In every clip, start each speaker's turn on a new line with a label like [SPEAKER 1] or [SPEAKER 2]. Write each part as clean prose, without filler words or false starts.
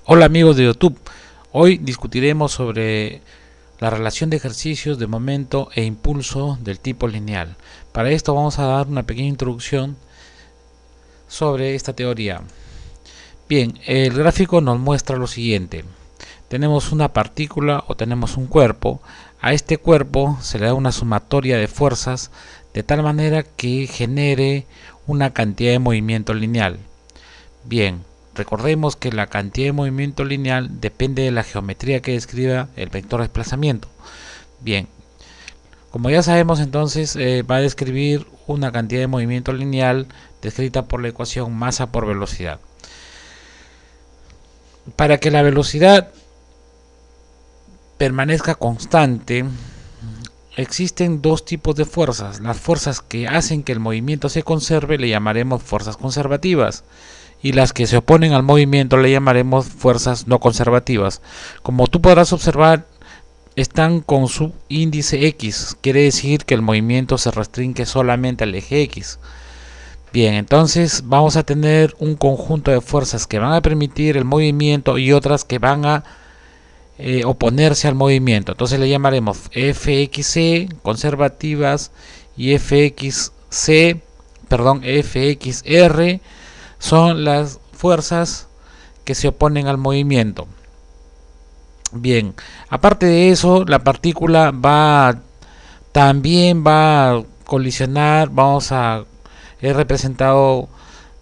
[SPEAKER 1] Hola amigos de YouTube, hoy discutiremos sobre la relación de ejercicios de momento e impulso del tipo lineal. Para esto vamos a dar una pequeña introducción sobre esta teoría. Bien, el gráfico nos muestra lo siguiente. Tenemos una partícula o tenemos un cuerpo. A este cuerpo se le da una sumatoria de fuerzas de tal manera que genere una cantidad de movimiento lineal. Bien, recordemos que la cantidad de movimiento lineal depende de la geometría que describa el vector de desplazamiento. Bien, como ya sabemos entonces va a describir una cantidad de movimiento lineal descrita por la ecuación masa por velocidad. Para que la velocidad permanezca constante, existen dos tipos de fuerzas. Las fuerzas que hacen que el movimiento se conserve le llamaremos fuerzas conservativas, y las que se oponen al movimiento le llamaremos fuerzas no conservativas. Como tú podrás observar, están con su índice X, quiere decir que el movimiento se restringe solamente al eje X. Bien, entonces vamos a tener un conjunto de fuerzas que van a permitir el movimiento y otras que van a oponerse al movimiento. Entonces le llamaremos FXC conservativas y FXR son las fuerzas que se oponen al movimiento. Bien, aparte de eso, la partícula también va a colisionar. Es representado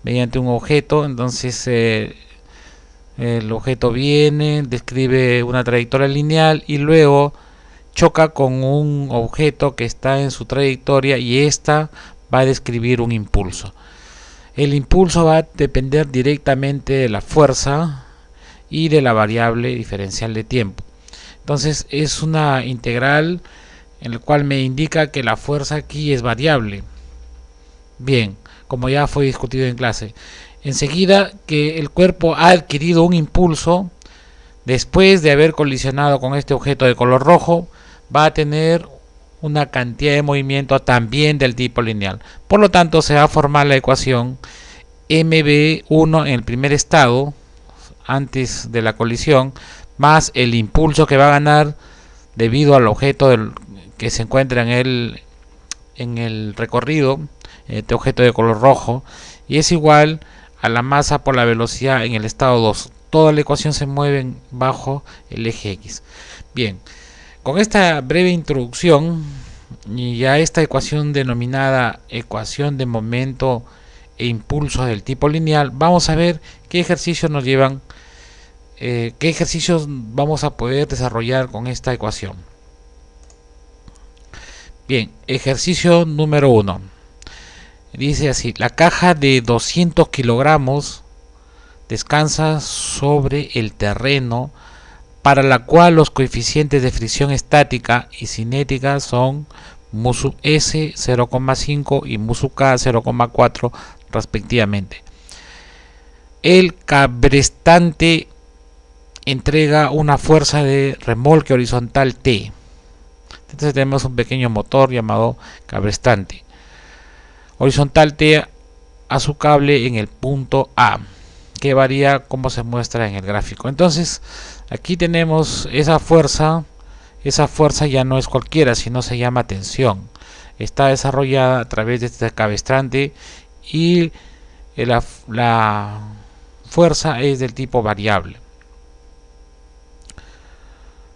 [SPEAKER 1] mediante un objeto. Entonces el objeto viene, describe una trayectoria lineal y luego choca con un objeto que está en su trayectoria y esta va a describir un impulso. El impulso va a depender directamente de la fuerza y de la variable diferencial de tiempo. Entonces es una integral en la cual me indica que la fuerza aquí es variable. Bien, como ya fue discutido en clase. Enseguida que el cuerpo ha adquirido un impulso, después de haber colisionado con este objeto de color rojo, va a tener una cantidad de movimiento también del tipo lineal. Por lo tanto, se va a formar la ecuación mv1 en el primer estado, antes de la colisión, más el impulso que va a ganar debido al objeto que se encuentra en el recorrido, este objeto de color rojo, y es igual a la masa por la velocidad en el estado 2. Toda la ecuación se mueve bajo el eje X. Bien, con esta breve introducción y ya esta ecuación denominada ecuación de momento e impulso del tipo lineal, vamos a ver qué ejercicios nos llevan, qué ejercicios vamos a poder desarrollar con esta ecuación. Bien, ejercicio número 1. Dice así: la caja de 200 kilogramos descansa sobre el terreno para la cual los coeficientes de fricción estática y cinética son mu sub s 0,5 y mu sub k 0,4 respectivamente. El cabrestante entrega una fuerza de remolque horizontal T. Entonces tenemos un pequeño motor llamado cabrestante horizontal T a su cable en el punto A, que varía como se muestra en el gráfico. Entonces aquí tenemos esa fuerza ya no es cualquiera, sino se llama tensión. Está desarrollada a través de este cabrestante y la fuerza es del tipo variable.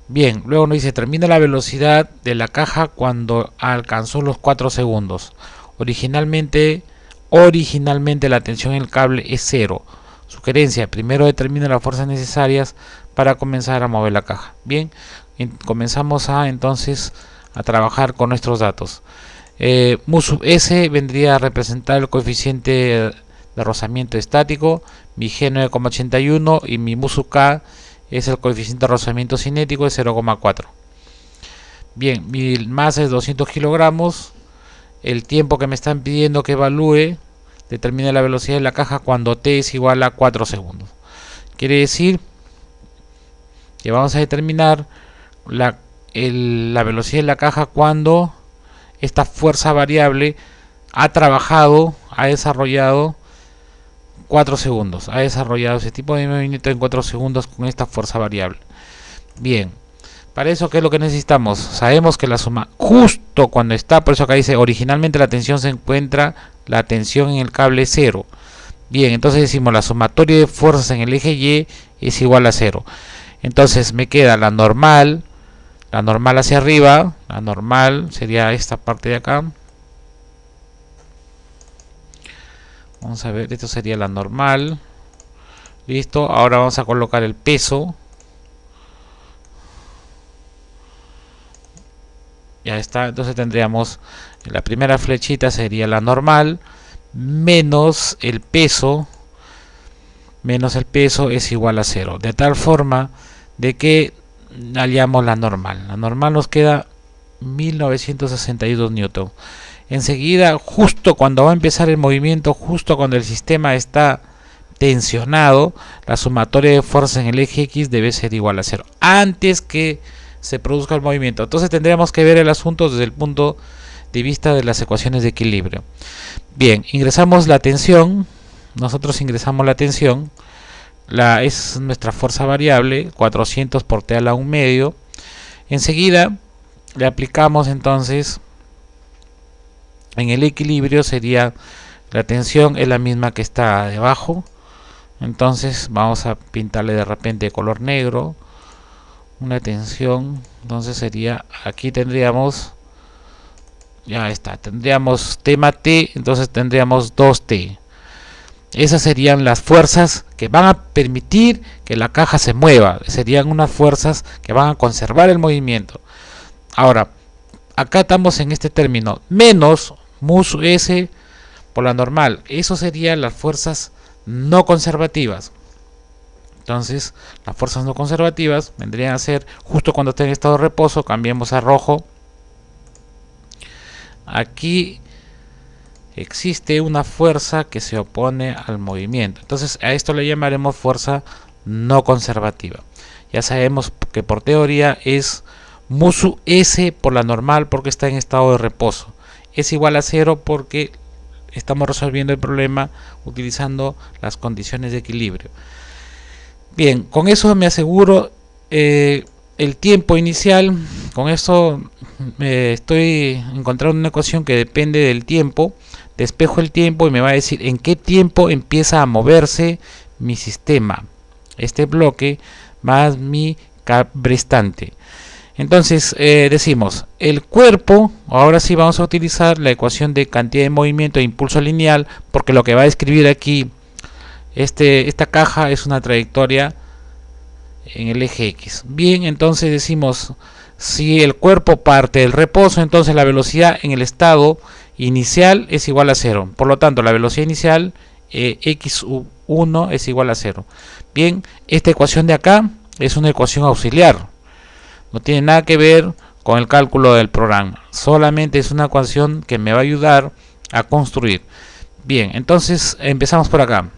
[SPEAKER 1] Bien, luego nos dice: termina la velocidad de la caja cuando alcanzó los 4 segundos. Originalmente la tensión en el cable es 0. Sugerencia: primero determina las fuerzas necesarias para comenzar a mover la caja. Bien, comenzamos entonces a trabajar con nuestros datos. Mu sub s vendría a representar el coeficiente de rozamiento estático, mi g 9,81 y mi mu sub k es el coeficiente de rozamiento cinético de 0,4. Bien, mi masa es 200 kilogramos. El tiempo que me están pidiendo que evalúe determina la velocidad de la caja cuando t es igual a 4 segundos. Quiere decir que vamos a determinar la velocidad de la caja cuando esta fuerza variable ha desarrollado 4 segundos. Ha desarrollado ese tipo de movimiento en 4 segundos con esta fuerza variable. Bien, para eso, ¿qué es lo que necesitamos? Sabemos que la suma, justo cuando está, por eso acá dice, originalmente la tensión se encuentra, la tensión en el cable 0. Bien, entonces decimos la sumatoria de fuerzas en el eje Y es igual a 0. Entonces me queda la normal hacia arriba, la normal sería esta parte de acá. Vamos a ver, esto sería la normal. Listo, ahora vamos a colocar el peso. Ya está, entonces tendríamos la primera flechita sería la normal menos el peso es igual a 0. De tal forma de que hallamos la normal. La normal nos queda 1962 newton. Enseguida, justo cuando va a empezar el movimiento, justo cuando el sistema está tensionado, la sumatoria de fuerzas en el eje X debe ser igual a 0. Antes que se produzca el movimiento. Entonces tendríamos que ver el asunto desde el punto de vista de las ecuaciones de equilibrio. Bien, ingresamos la tensión. Nosotros ingresamos la tensión. Es nuestra fuerza variable, 400 por T a la 1 medio. Enseguida le aplicamos entonces en el equilibrio, sería la tensión es la misma que está debajo. Entonces vamos a pintarle de repente de color negro una tensión. Entonces sería, aquí tendríamos, ya está, tendríamos T más T, entonces tendríamos 2T. Esas serían las fuerzas que van a permitir que la caja se mueva. Serían unas fuerzas que van a conservar el movimiento. Ahora, acá estamos en este término, menos mu sub S por la normal. Eso serían las fuerzas no conservativas. Entonces, las fuerzas no conservativas vendrían a ser, justo cuando esté en estado de reposo, cambiemos a rojo. Aquí existe una fuerza que se opone al movimiento. Entonces, a esto le llamaremos fuerza no conservativa. Ya sabemos que por teoría es mu sub S por la normal porque está en estado de reposo. Es igual a 0 porque estamos resolviendo el problema utilizando las condiciones de equilibrio. Bien, con eso me aseguro el tiempo inicial. Con eso estoy encontrando una ecuación que depende del tiempo. Despejo el tiempo y me va a decir en qué tiempo empieza a moverse mi sistema, este bloque más mi cabrestante. Entonces decimos el cuerpo, ahora sí vamos a utilizar la ecuación de cantidad de movimiento e impulso lineal, porque lo que va a escribir aquí esta caja es una trayectoria en el eje X. Bien, entonces decimos si el cuerpo parte del reposo, entonces la velocidad en el estado inicial es igual a 0. Por lo tanto, la velocidad inicial x1 es igual a 0. Bien, esta ecuación de acá es una ecuación auxiliar. No tiene nada que ver con el cálculo del programa. Solamente es una ecuación que me va a ayudar a construir. Bien, entonces empezamos por acá.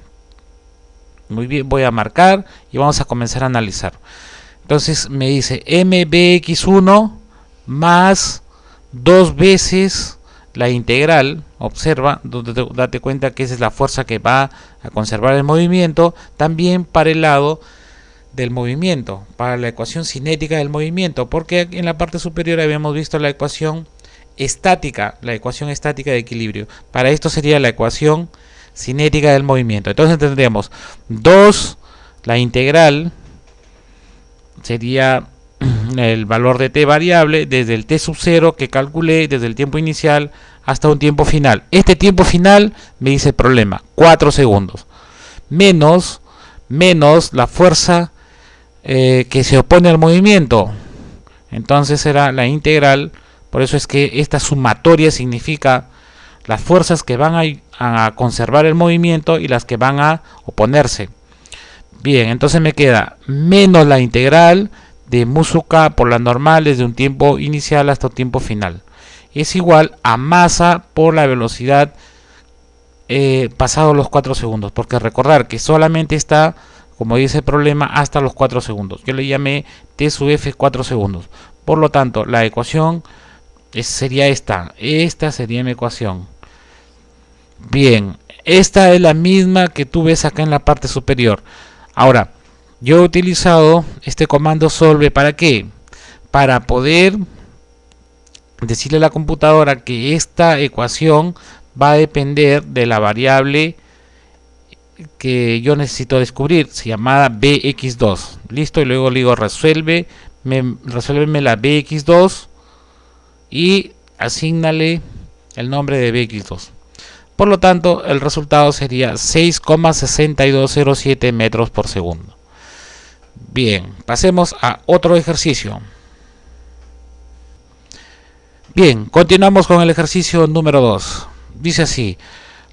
[SPEAKER 1] Muy bien, voy a marcar y vamos a comenzar a analizar. Entonces me dice mbx1 más 2 veces la integral. Observa, date cuenta que esa es la fuerza que va a conservar el movimiento. También para el lado del movimiento, para la ecuación cinética del movimiento, porque en la parte superior habíamos visto la ecuación estática de equilibrio. Para esto sería la ecuación cinética del movimiento. Entonces tendríamos 2, la integral sería el valor de t variable desde el t sub 0 que calculé desde el tiempo inicial hasta un tiempo final. Este tiempo final me dice el problema, 4 segundos, menos la fuerza que se opone al movimiento. Entonces será la integral, por eso es que esta sumatoria significa las fuerzas que van a conservar el movimiento y las que van a oponerse. Bien, entonces me queda menos la integral de mu sub k por la normal desde un tiempo inicial hasta un tiempo final. Es igual a masa por la velocidad pasado los 4 segundos. Porque recordar que solamente está, como dice el problema, hasta los 4 segundos. Yo le llamé t sub f 4 segundos. Por lo tanto, la ecuación sería esta. Esta sería mi ecuación. Bien, esta es la misma que tú ves acá en la parte superior. Ahora, yo he utilizado este comando solve, ¿para qué? Para poder decirle a la computadora que esta ecuación va a depender de la variable que yo necesito descubrir, se llamada bx2. Listo, y luego le digo resuélveme la bx2 y asígnale el nombre de bx2. Por lo tanto, el resultado sería 6,6207 metros por segundo. Bien, pasemos a otro ejercicio. Bien, continuamos con el ejercicio número 2. Dice así: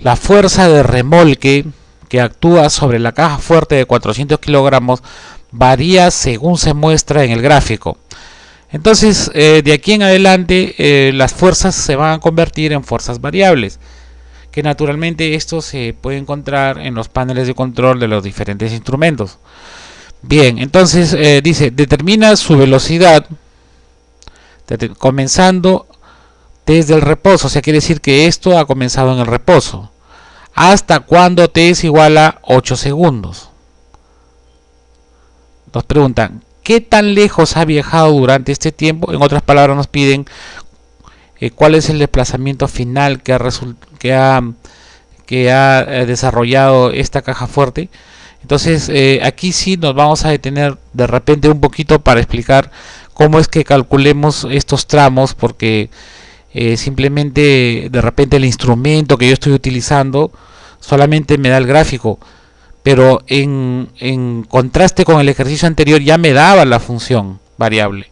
[SPEAKER 1] la fuerza de remolque que actúa sobre la caja fuerte de 400 kilogramos varía según se muestra en el gráfico. Entonces, de aquí en adelante, las fuerzas se van a convertir en fuerzas variables, que naturalmente esto se puede encontrar en los paneles de control de los diferentes instrumentos. Bien, entonces dice, determina su velocidad comenzando desde el reposo, o sea, quiere decir que esto ha comenzado en el reposo, hasta cuando t es igual a 8 segundos. Nos preguntan, ¿qué tan lejos ha viajado durante este tiempo? En otras palabras, nos piden cuál es el desplazamiento final que ha desarrollado esta caja fuerte. Entonces, aquí sí nos vamos a detener de repente un poquito para explicar cómo es que calculemos estos tramos, porque simplemente de repente el instrumento que yo estoy utilizando solamente me da el gráfico, pero en contraste con el ejercicio anterior ya me daba la función variable.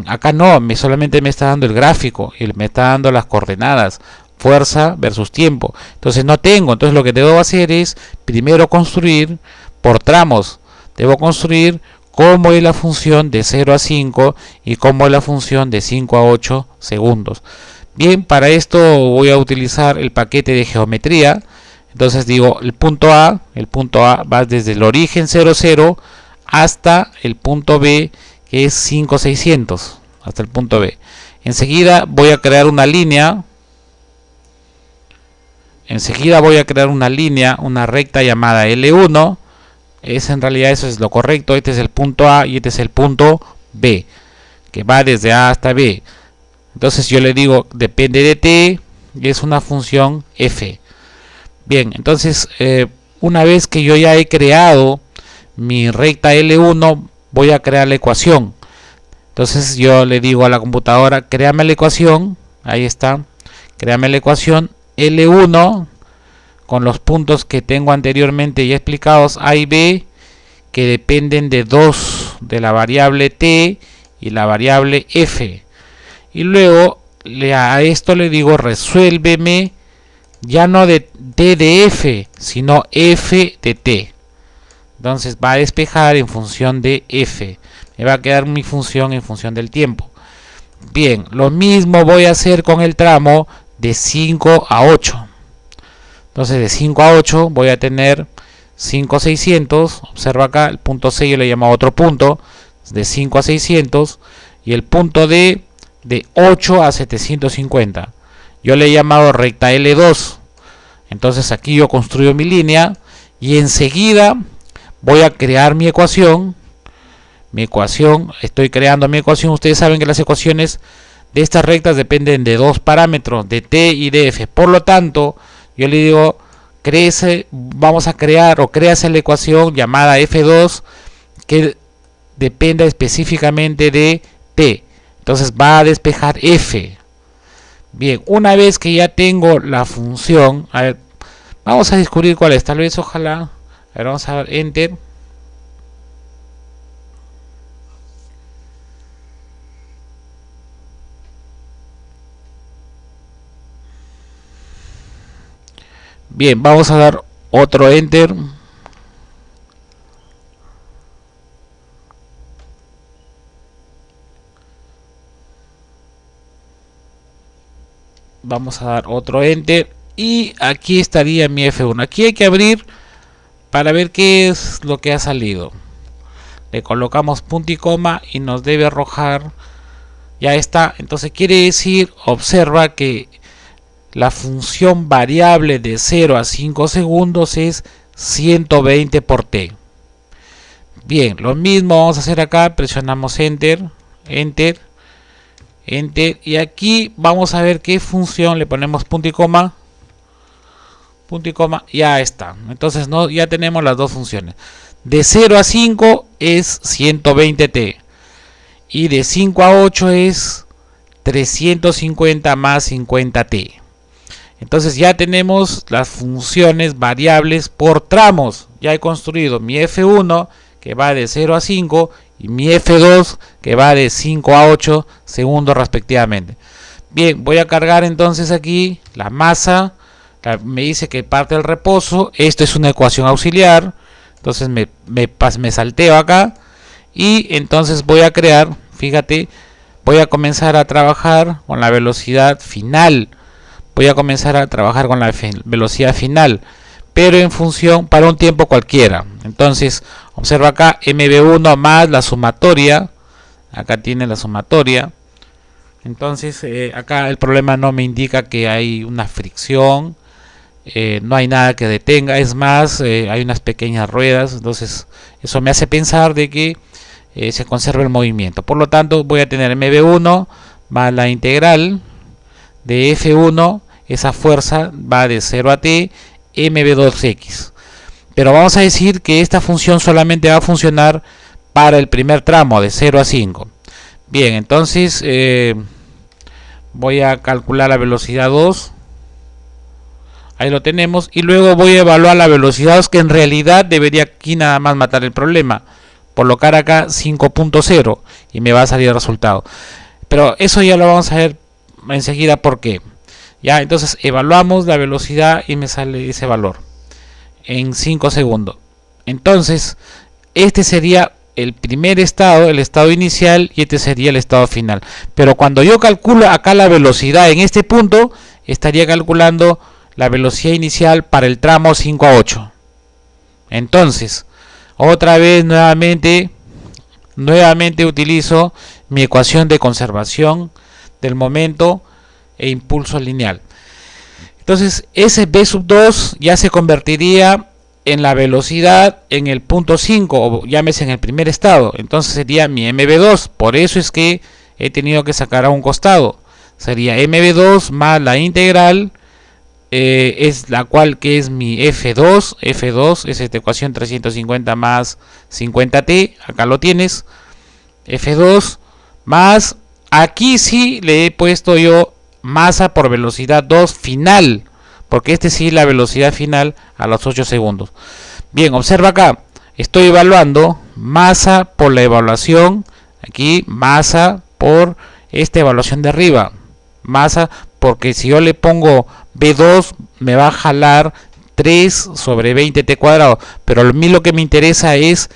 [SPEAKER 1] Acá no, solamente me está dando el gráfico y me está dando las coordenadas, fuerza versus tiempo. Entonces no tengo, entonces lo que debo hacer es primero construir por tramos. Debo construir cómo es la función de 0 a 5 y cómo es la función de 5 a 8 segundos. Bien, para esto voy a utilizar el paquete de geometría. Entonces digo, el punto A va desde el origen 0, 0 hasta el punto B, que es 5,600, hasta el punto B. Enseguida voy a crear una línea. Una recta llamada L1. En realidad eso es lo correcto. Este es el punto A y este es el punto B, que va desde A hasta B. Entonces yo le digo, depende de t, y es una función f. Bien, entonces una vez que yo ya he creado mi recta L1, voy a crear la ecuación. Entonces yo le digo a la computadora, créame la ecuación. Ahí está, créame la ecuación L1 con los puntos que tengo anteriormente ya explicados, A y B, que dependen de de la variable t y la variable f. Y luego a esto le digo, resuélveme ya no de t de f, sino f de t. Entonces va a despejar en función de f. Me va a quedar mi función en función del tiempo. Bien, lo mismo voy a hacer con el tramo de 5 a 8. Entonces de 5 a 8 voy a tener 5,600. Observa acá, el punto C yo le llamo otro punto, de 5 a 600. Y el punto D de 8 a 750. Yo le he llamado recta L2. Entonces aquí yo construyo mi línea y enseguida voy a crear mi ecuación. Estoy creando mi ecuación. Ustedes saben que las ecuaciones de estas rectas dependen de dos parámetros, de t y de f. Por lo tanto, yo le digo, vamos a crear o créase la ecuación llamada f2 que dependa específicamente de t. Entonces va a despejar f. Bien, una vez que ya tengo la función, a ver, vamos a descubrir cuál es. Tal vez, ojalá. A ver, vamos a dar enter. Bien, vamos a dar otro enter. Vamos a dar otro enter y aquí estaría mi F1. Aquí hay que abrir para ver qué es lo que ha salido. Le colocamos punto y coma y nos debe arrojar, ya está. Entonces quiere decir, observa que la función variable de 0 a 5 segundos es 120 por t. Bien, lo mismo vamos a hacer acá, presionamos Enter, Enter, Enter, y aquí vamos a ver qué función, le ponemos punto y coma, ya está. Entonces ya tenemos las dos funciones. De 0 a 5 es 120t, y de 5 a 8 es 350 más 50t. Entonces ya tenemos las funciones variables por tramos. Ya he construido mi F1 que va de 0 a 5 y mi F2 que va de 5 a 8 segundos respectivamente. Bien, voy a cargar entonces aquí la masa. Me dice que parte del reposo. Esto es una ecuación auxiliar. Entonces me salteo acá. Y entonces voy a crear, fíjate, voy a comenzar a trabajar con la velocidad final. Voy a comenzar a trabajar con la velocidad final, pero en función para un tiempo cualquiera. Entonces, observa acá mv1 más la sumatoria. Acá tiene la sumatoria. Entonces, acá el problema no me indica que hay una fricción. No hay nada que detenga. Es más, hay unas pequeñas ruedas. Entonces, eso me hace pensar de que se conserva el movimiento. Por lo tanto, voy a tener mv1 más la integral de F1, esa fuerza va de 0 a t, mv2x. Pero vamos a decir que esta función solamente va a funcionar para el primer tramo, de 0 a 5. Bien, entonces voy a calcular la velocidad 2. Ahí lo tenemos. Y luego voy a evaluar la velocidad 2, que en realidad debería aquí nada más matar el problema. Colocar acá 5.0 y me va a salir el resultado. Pero eso ya lo vamos a ver enseguida por qué. Ya, entonces evaluamos la velocidad y me sale ese valor en 5 segundos. Entonces, este sería el primer estado, el estado inicial, y este sería el estado final. Pero cuando yo calculo acá la velocidad en este punto, estaría calculando la velocidad inicial para el tramo 5 a 8. Entonces, otra vez nuevamente utilizo mi ecuación de conservación del momento e impulso lineal. Entonces ese b sub 2 ya se convertiría en la velocidad en el punto 5, o llámese en el primer estado. Entonces sería mi mv2. Por eso es que he tenido que sacar a un costado. Sería mv2 más la integral, es la cual que es mi f2. F2 es esta ecuación 350 más 50t. Acá lo tienes. F2 más, aquí sí le he puesto yo masa por velocidad 2 final, porque este sí es la velocidad final a los 8 segundos. Bien, observa acá, estoy evaluando masa por la evaluación, aquí masa por esta evaluación de arriba, masa porque si yo le pongo B2 me va a jalar 3 sobre 20t cuadrado, pero a mí lo que me interesa es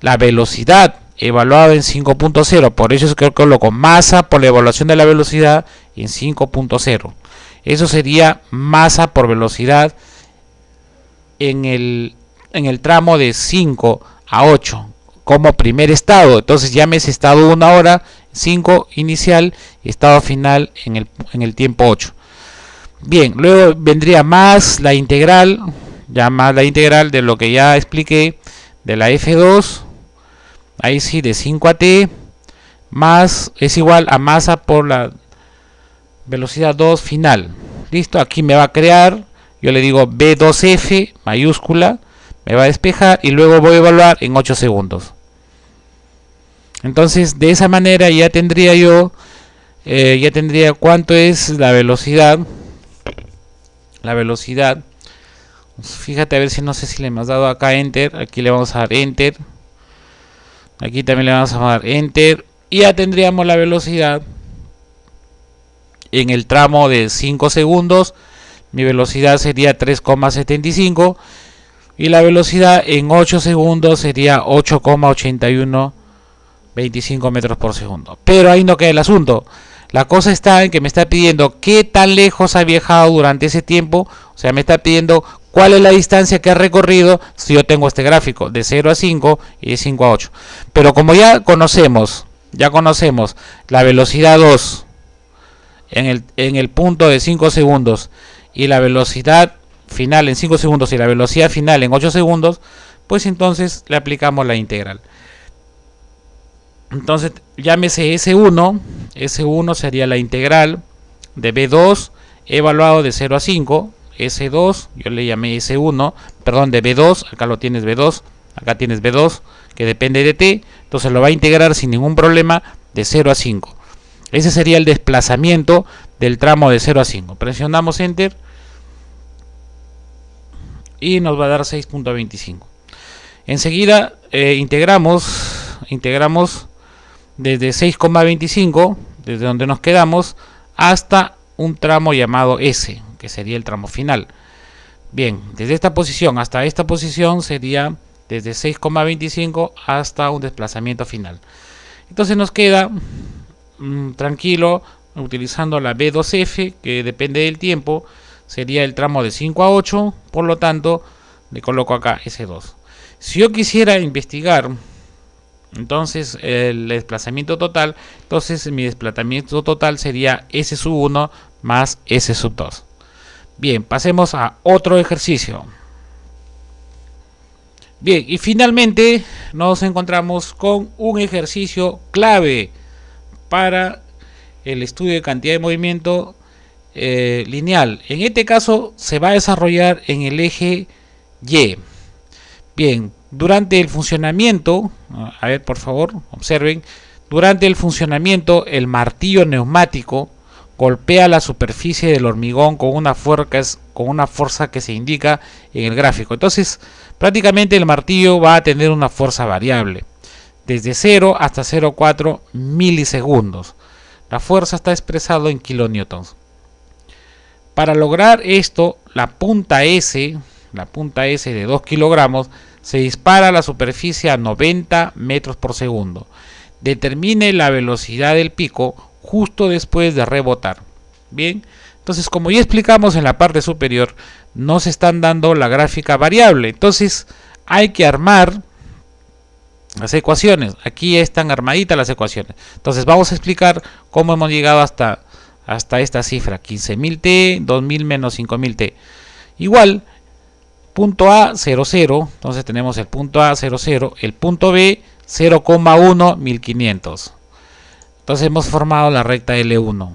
[SPEAKER 1] la velocidad evaluado en 5.0, por eso es que coloco masa por la evaluación de la velocidad en 5.0. Eso sería masa por velocidad en el tramo de 5 a 8 como primer estado. Entonces llámese estado 1 ahora, 5 inicial, y estado final en el tiempo 8. Bien, luego vendría más la integral, ya más la integral de lo que ya expliqué, de la F2. Ahí sí, de 5 a t más es igual a masa por la velocidad 2 final. Listo, aquí me va a crear, yo le digo B2F mayúscula, me va a despejar y luego voy a evaluar en 8 segundos. Entonces de esa manera ya tendría yo, cuánto es la velocidad. Fíjate a ver si no sé si le hemos dado acá Enter, aquí le vamos a dar Enter. Aquí también le vamos a dar Enter y ya tendríamos la velocidad en el tramo de 5 segundos. Mi velocidad sería 3,75 y la velocidad en 8 segundos sería 8,8125 metros por segundo. Pero ahí no queda el asunto. La cosa está en que me está pidiendo qué tan lejos ha viajado durante ese tiempo. O sea, me está pidiendo cuál es la distancia que ha recorrido si yo tengo este gráfico de 0 a 5 y de 5 a 8. Pero como ya conocemos la velocidad 2 en el punto de 5 segundos y la velocidad final en 5 segundos y la velocidad final en 8 segundos, pues entonces le aplicamos la integral. Entonces llámese S1, S1 sería la integral de B2 evaluado de 0 a 5, S2, yo le llamé S1, perdón, de B2, acá lo tienes B2, acá tienes B2, que depende de t, entonces lo va a integrar sin ningún problema de 0 a 5. Ese sería el desplazamiento del tramo de 0 a 5. Presionamos Enter y nos va a dar 6.25. Enseguida integramos desde 6,25, desde donde nos quedamos, hasta un tramo llamado S, que sería el tramo final. Bien, desde esta posición hasta esta posición sería desde 6,25 hasta un desplazamiento final. Entonces nos queda tranquilo, utilizando la B2F, que depende del tiempo, sería el tramo de 5 a 8, por lo tanto le coloco acá S2. Si yo quisiera investigar entonces el desplazamiento total, entonces mi desplazamiento total sería S1 más S2. Bien, pasemos a otro ejercicio. Bien, y finalmente nos encontramos con un ejercicio clave para el estudio de cantidad de movimiento lineal. En este caso se va a desarrollar en el eje Y. Bien, durante el funcionamiento, a ver por favor, observen, durante el funcionamiento el martillo neumático golpea la superficie del hormigón con una fuerza que se indica en el gráfico. Entonces, prácticamente el martillo va a tener una fuerza variable, desde 0 hasta 0,4 milisegundos. La fuerza está expresada en kilonewtons. Para lograr esto, la punta S de 2 kilogramos se dispara a la superficie a 90 metros por segundo. Determine la velocidad del pico justo después de rebotar. Bien, entonces como ya explicamos en la parte superior, nos están dando la gráfica variable. Entonces hay que armar las ecuaciones. Aquí están armaditas las ecuaciones. Entonces vamos a explicar cómo hemos llegado hasta esta cifra, 15.000 T, 2.000 menos 5.000 T. Igual, punto A, 0, 0. Entonces tenemos el punto A, 0, 0. El punto B, 0,1, 1500. Entonces hemos formado la recta L1.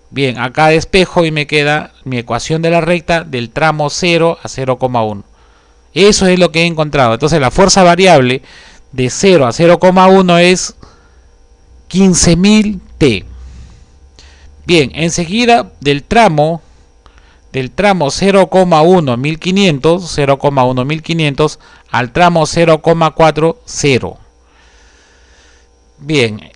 [SPEAKER 1] Bien, acá despejo y me queda mi ecuación de la recta del tramo 0 a 0,1. Eso es lo que he encontrado. Entonces la fuerza variable de 0 a 0,1 es 15.000 T. Bien, enseguida del tramo 0,1 1500 al tramo 0,4 0. Bien,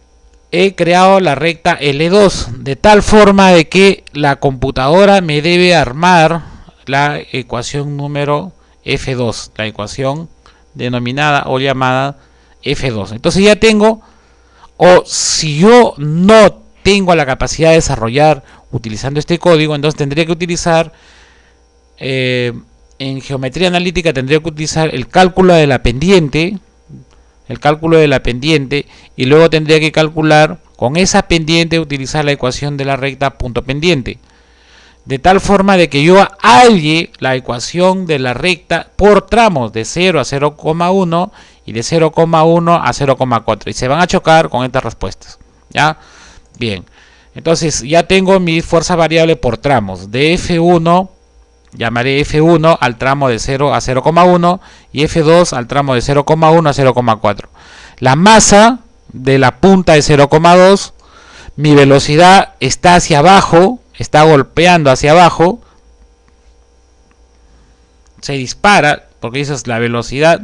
[SPEAKER 1] he creado la recta L2 de tal forma de que la computadora me debe armar la ecuación número F2, la ecuación denominada o llamada F2. Entonces ya tengo, o si yo no tengo la capacidad de desarrollar utilizando este código, entonces tendría que utilizar en geometría analítica tendría que utilizar el cálculo de la pendiente, y luego tendría que calcular con esa pendiente, utilizar la ecuación de la recta punto pendiente, de tal forma de que yo halle la ecuación de la recta por tramos de 0 a 0,1 y de 0,1 a 0,4, y se van a chocar con estas respuestas. ¿Ya? Bien, entonces ya tengo mi fuerza variable por tramos de F1, llamaré F1 al tramo de 0 a 0,1 y F2 al tramo de 0,1 a 0,4. La masa de la punta de 0,2, mi velocidad está hacia abajo, está golpeando hacia abajo, se dispara, porque esa es la velocidad.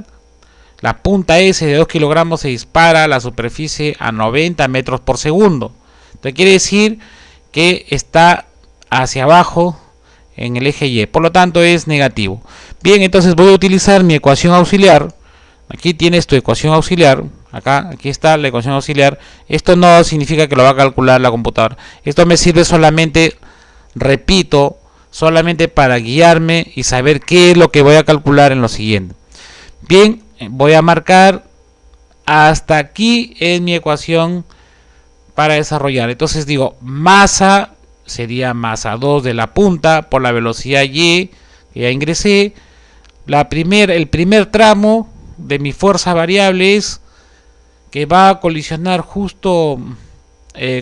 [SPEAKER 1] La punta S de 2 kilogramos se dispara a la superficie a 90 metros por segundo. Entonces quiere decir que está hacia abajo en el eje Y, por lo tanto es negativo. Bien, entonces voy a utilizar mi ecuación auxiliar. Aquí tienes tu ecuación auxiliar. Aquí está la ecuación auxiliar. Esto no significa que lo va a calcular la computadora. Esto me sirve solamente, repito, solamente para guiarme y saber qué es lo que voy a calcular en lo siguiente. Bien, voy a marcar hasta aquí en mi ecuación para desarrollar. Entonces digo, masa sería masa 2 de la punta por la velocidad y que ya ingresé. El primer tramo de mi fuerza variable es que va a colisionar justo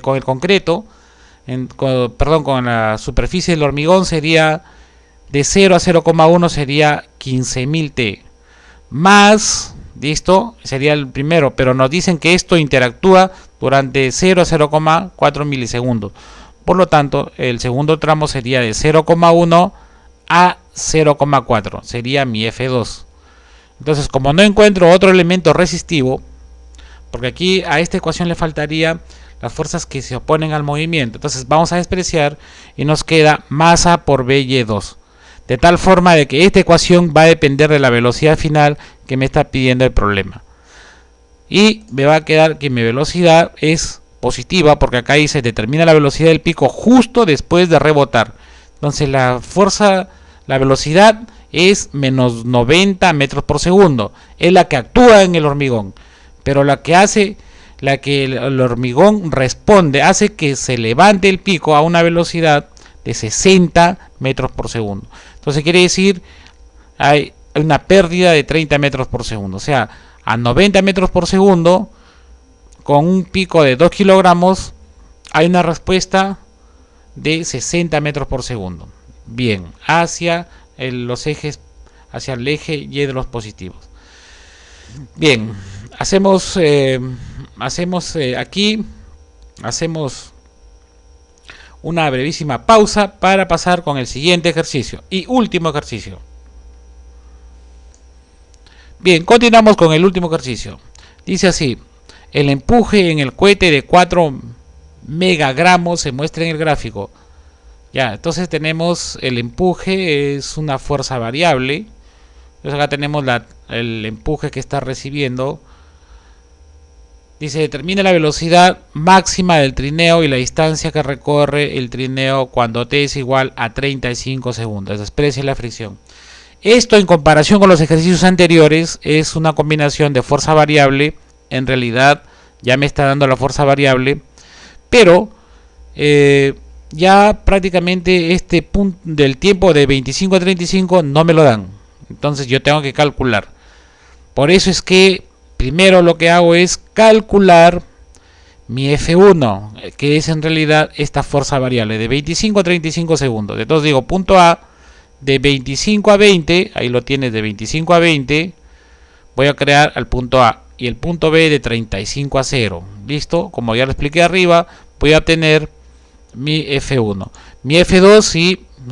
[SPEAKER 1] con el concreto, con la superficie del hormigón, sería de 0 a 0,1 sería 15.000 T. Más, listo, sería el primero, pero nos dicen que esto interactúa durante 0 a 0,4 milisegundos. Por lo tanto, el segundo tramo sería de 0,1 a 0,4, sería mi F2. Entonces, como no encuentro otro elemento resistivo, porque aquí a esta ecuación le faltaría las fuerzas que se oponen al movimiento, entonces vamos a despreciar y nos queda masa por By2, de tal forma de que esta ecuación va a depender de la velocidad final que me está pidiendo el problema, y me va a quedar que mi velocidad es positiva, porque acá dice determina la velocidad del pico justo después de rebotar. Entonces la velocidad es menos 90 metros por segundo, es la que actúa en el hormigón, pero la que el hormigón responde, hace que se levante el pico a una velocidad de 60 metros por segundo. Entonces quiere decir hay una pérdida de 30 metros por segundo, o sea, a 90 metros por segundo con un pico de 2 kilogramos hay una respuesta de 60 metros por segundo. Bien, hacia los ejes, hacia el eje Y de los positivos. Bien, hacemos una brevísima pausa para pasar con el siguiente ejercicio y último ejercicio. Bien, continuamos con el último ejercicio. Dice así: el empuje en el cohete de 4 megagramos se muestra en el gráfico. Ya, entonces tenemos el empuje, es una fuerza variable. Entonces acá tenemos el empuje que está recibiendo. Dice, determina la velocidad máxima del trineo y la distancia que recorre el trineo cuando t es igual a 35 segundos. Desprecia la fricción. Esto, en comparación con los ejercicios anteriores, es una combinación de fuerza variable. En realidad ya me está dando la fuerza variable, pero ya prácticamente este punto del tiempo de 25 a 35 no me lo dan. Entonces yo tengo que calcular. Por eso es que primero lo que hago es calcular mi F1, que es en realidad esta fuerza variable de 25 a 35 segundos. Entonces digo, punto A de 25 a 20, ahí lo tienes, de 25 a 20, voy a crear al punto A, y el punto B de 35 a 0. Listo, como ya lo expliqué arriba, voy a obtener mi F1. Mi F2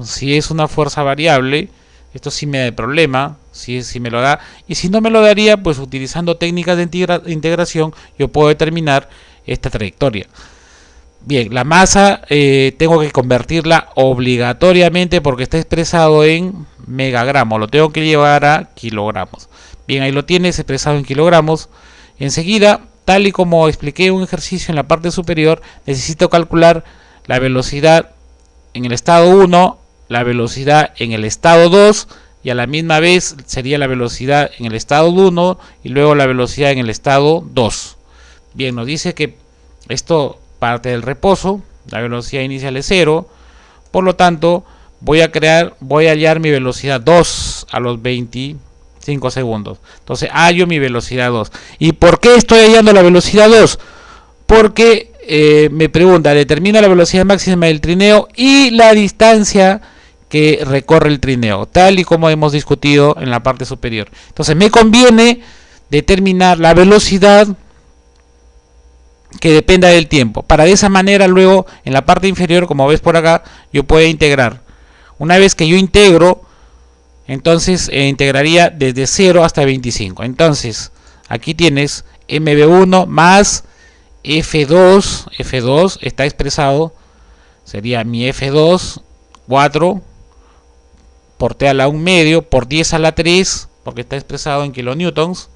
[SPEAKER 1] si es una fuerza variable, esto sí me da el problema, si me lo da, y si no me lo daría, pues utilizando técnicas de integración yo puedo determinar esta trayectoria. Bien, la masa tengo que convertirla obligatoriamente porque está expresado en megagramos, lo tengo que llevar a kilogramos. Bien, ahí lo tienes expresado en kilogramos. Enseguida, tal y como expliqué en un ejercicio en la parte superior, necesito calcular la velocidad en el estado 1, la velocidad en el estado 2, y a la misma vez sería la velocidad en el estado 1 y luego la velocidad en el estado 2. Bien, nos dice que esto parte del reposo, la velocidad inicial es 0, por lo tanto voy a hallar mi velocidad 2 a los 25 segundos. Entonces hallo mi velocidad 2. ¿Y por qué estoy hallando la velocidad 2? Porque me pregunta, determina la velocidad máxima del trineo y la distancia que recorre el trineo, tal y como hemos discutido en la parte superior. Entonces me conviene determinar la velocidad que dependa del tiempo, para de esa manera luego en la parte inferior, como ves por acá, yo puedo integrar. Una vez que yo integro, entonces integraría desde 0 hasta 25. Entonces aquí tienes mb1 más F2 está expresado, sería mi F2, 4 por T a la 1 medio por 10 a la 3, porque está expresado en kilonewtons,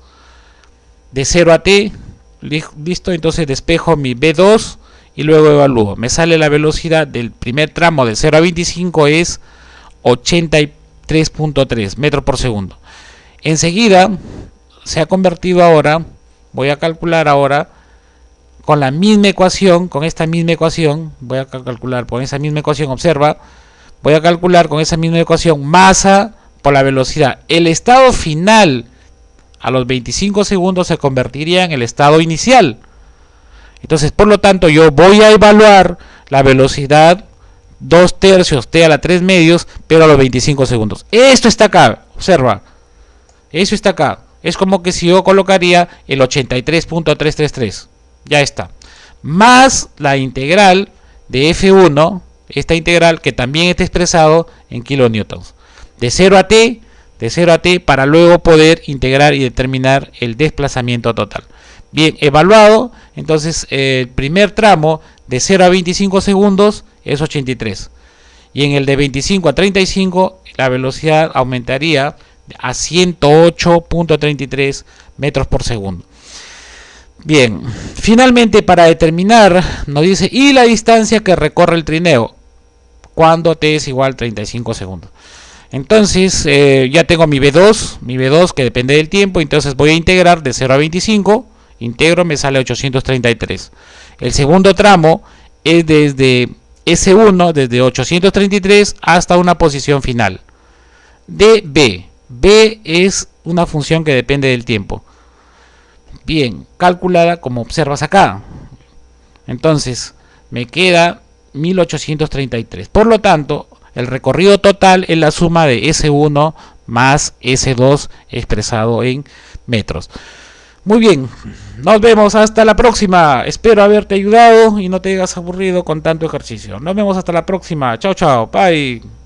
[SPEAKER 1] de 0 a T, listo. Entonces despejo mi B2 y luego evalúo. Me sale la velocidad del primer tramo de 0 a 25 es 83.3 metros por segundo. Enseguida se ha convertido ahora, voy a calcular ahora con la misma ecuación, con esta misma ecuación, voy a calcular con esa misma ecuación, observa, voy a calcular con esa misma ecuación masa por la velocidad. El estado final a los 25 segundos se convertiría en el estado inicial. Entonces, por lo tanto, yo voy a evaluar la velocidad 2/3 t a la 3 medios, pero a los 25 segundos. Esto está acá, observa. Eso está acá. Es como que si yo colocaría el 83.333. Ya está. Más la integral de F1, esta integral que también está expresado en kilonewtons. De 0 a t, para luego poder integrar y determinar el desplazamiento total. Bien, evaluado, entonces el primer tramo de 0 a 25 segundos es 83. Y en el de 25 a 35 la velocidad aumentaría a 108.33 metros por segundo. Bien, finalmente para determinar, nos dice, y la distancia que recorre el trineo, cuando t es igual a 35 segundos. Entonces, ya tengo mi B2 que depende del tiempo, entonces voy a integrar de 0 a 25, integro, me sale 833. El segundo tramo es desde S1, desde 833 hasta una posición final. De B. B es una función que depende del tiempo. Bien, calculada como observas acá. Entonces, me queda 1833. Por lo tanto, el recorrido total es la suma de S1 más S2 expresado en metros. Muy bien, nos vemos hasta la próxima. Espero haberte ayudado y no te hayas aburrido con tanto ejercicio. Nos vemos hasta la próxima. Chao, chao. Bye.